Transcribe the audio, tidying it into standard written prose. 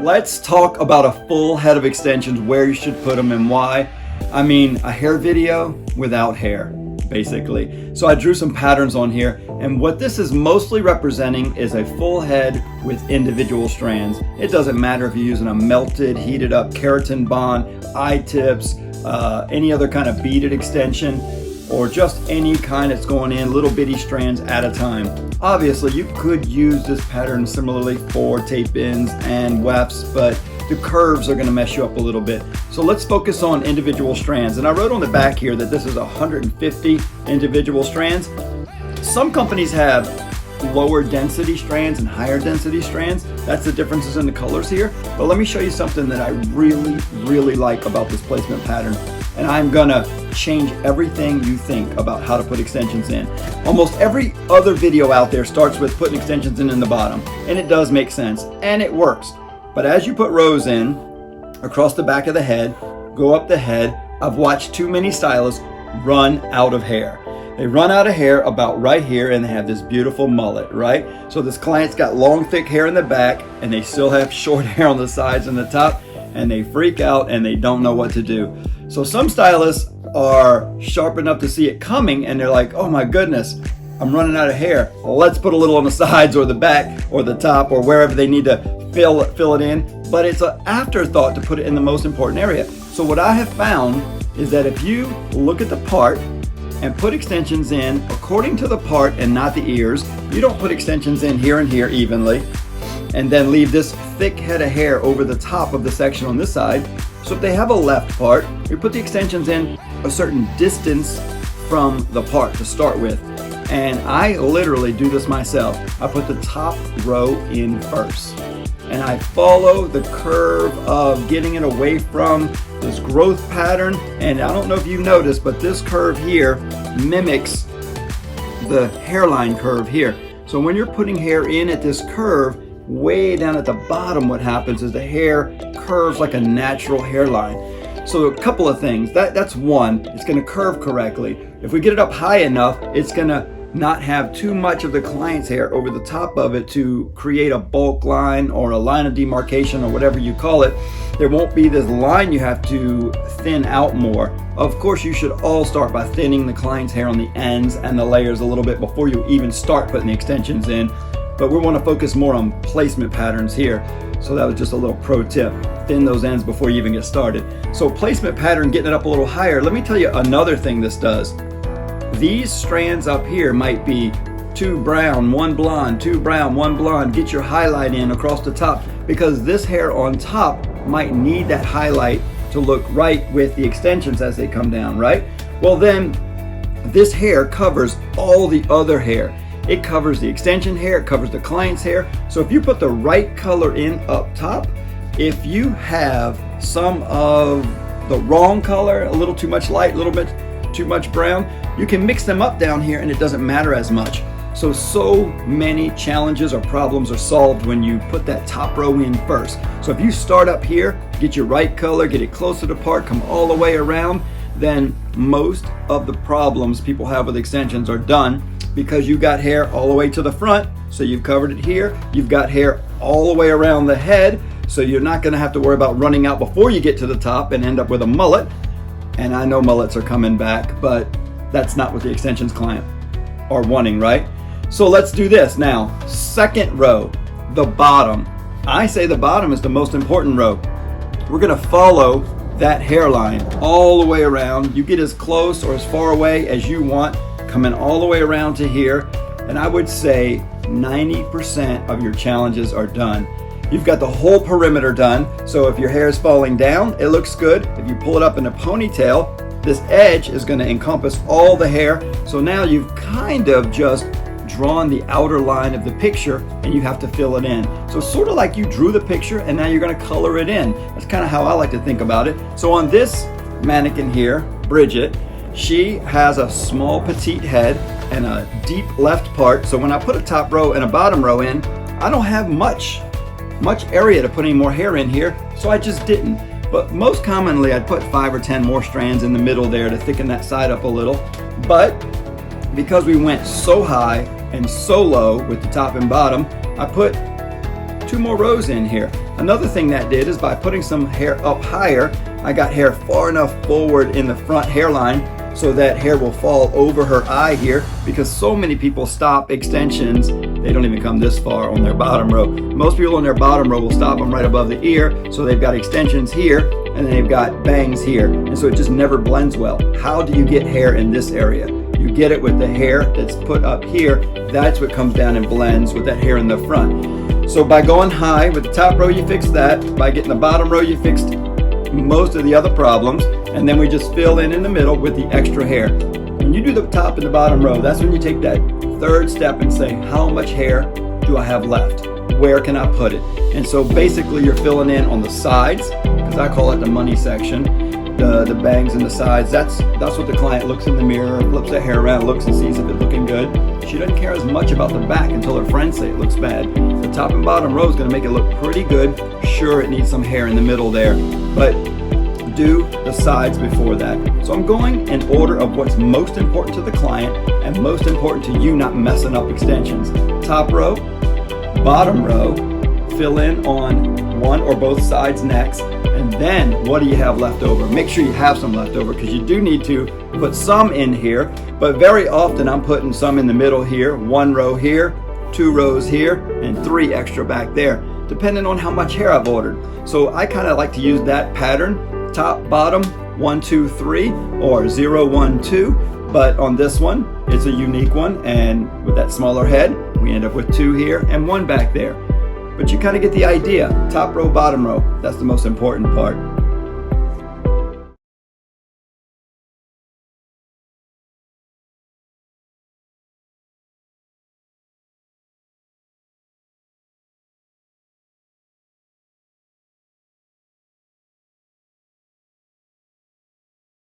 Let's talk about a full head of extensions, where you should put them and why. I mean, a hair video without hair, basically. So I drew some patterns on here, and what this is mostly representing is a full head with individual strands. It doesn't matter if you're using a melted, heated up keratin bond, iTips, any other kind of beaded extension, or just any kind that's going in little bitty strands at a time. Obviously, you could use this pattern similarly for tape-ins and wefts, but the curves are going to mess you up a little bit. So let's focus on individual strands. And I wrote on the back here that this is 150 individual strands. Some companies have lower density strands and higher density strands. That's the differences in the colors here. But let me show you something that I really like about this placement pattern. And I'm gonna change everything you think about how to put extensions in. Almost every other video out there starts with putting extensions in the bottom, and it does make sense, and it works. But as you put rows in, across the back of the head, go up the head, I've watched too many stylists run out of hair. They run out of hair about right here, and they have this beautiful mullet, right? So this client's got long, thick hair in the back, and they still have short hair on the sides and the top, and they freak out and they don't know what to do. So some stylists are sharp enough to see it coming, and they're like, oh my goodness, I'm running out of hair. Well, let's put a little on the sides or the back or the top or wherever they need to fill it in. But it's an afterthought to put it in the most important area. So what I have found is that if you look at the part and put extensions in according to the part and not the ears, you don't put extensions in here and here evenly, and then leave this thick head of hair over the top of the section on this side. So if they have a left part, you put the extensions in a certain distance from the part to start with. And I literally do this myself. I put the top row in first, and I follow the curve of getting it away from this growth pattern. And I don't know if you noticed, but this curve here mimics the hairline curve here. So when you're putting hair in at this curve, way down at the bottom, what happens is the hair curves like a natural hairline. So a couple of things. That's one, it's going to curve correctly. If we get it up high enough, it's going to not have too much of the client's hair over the top of it to create a bulk line or a line of demarcation or whatever you call it. There won't be this line you have to thin out more. Of course, you should all start by thinning the client's hair on the ends and the layers a little bit before you even start putting the extensions in. But we want to focus more on placement patterns here. So that was just a little pro tip. Thin those ends before you even get started. So placement pattern, getting it up a little higher. Let me tell you another thing this does. These strands up here might be 2 brown, 1 blonde, 2 brown, 1 blonde. Get your highlight in across the top, because this hair on top might need that highlight to look right with the extensions as they come down, right? Well then, this hair covers all the other hair. It covers the extension hair, it covers the client's hair. So if you put the right color in up top, if you have some of the wrong color, a little too much light, a little bit too much brown, you can mix them up down here and it doesn't matter as much. So many challenges or problems are solved when you put that top row in first. So if you start up here, get your right color, get it closer to part, come all the way around, then most of the problems people have with extensions are done, because you got hair all the way to the front, so you've covered it here. You've got hair all the way around the head, so you're not gonna have to worry about running out before you get to the top and end up with a mullet. And I know mullets are coming back, but that's not what the extensions client are wanting, right? So let's do this now. Second row, the bottom. I say the bottom is the most important row. We're gonna follow that hairline all the way around. You get as close or as far away as you want, coming all the way around to here, and I would say 90% of your challenges are done. You've got the whole perimeter done, so if your hair is falling down, it looks good. If you pull it up in a ponytail, this edge is going to encompass all the hair, so now you've kind of just drawn the outer line of the picture and you have to fill it in. So it's sort of like you drew the picture and now you're going to color it in. That's kind of how I like to think about it. So on this mannequin here, Bridget, she has a small petite head and a deep left part. So when I put a top row and a bottom row in, I don't have much area to put any more hair in here, so I just didn't. But most commonly I'd put 5 or 10 more strands in the middle there to thicken that side up a little. But because we went so high and so low with the top and bottom, I put 2 more rows in here. Another thing that did is by putting some hair up higher, I got hair far enough forward in the front hairline so that hair will fall over her eye here, because so many people stop extensions, they don't even come this far on their bottom row. Most people on their bottom row will stop them right above the ear, so they've got extensions here and they've got bangs here, and so it just never blends well. How do you get hair in this area? You get it with the hair that's put up here. That's what comes down and blends with that hair in the front. So by going high with the top row, you fix that. By getting the bottom row, you fixed most of the other problems, and then we just fill in the middle with the extra hair. When you do the top and the bottom row, that's when you take that third step and say, how much hair do I have left? Where can I put it? And so basically you're filling in on the sides, because I call it the money section, the bangs in the sides. That's what the client looks in the mirror, flips the hair around, looks and sees if it's looking good. She doesn't care as much about the back until her friends say it looks bad. The top and bottom row is going to make it look pretty good. Sure, it needs some hair in the middle there, but do the sides before that. So I'm going in order of what's most important to the client and most important to you not messing up extensions. Top row, bottom row, fill in on one or both sides next, and then what do you have left over? Make sure you have some left over, because you do need to put some in here, but very often I'm putting some in the middle here, one row here, 2 rows here, and 3 extra back there, depending on how much hair I've ordered. So I kind of like to use that pattern, top, bottom, 1, 2, 3, or 0, 1, 2. But on this one, it's a unique one, and with that smaller head, we end up with 2 here and 1 back there. But you kind of get the idea. Top row, bottom row, that's the most important part.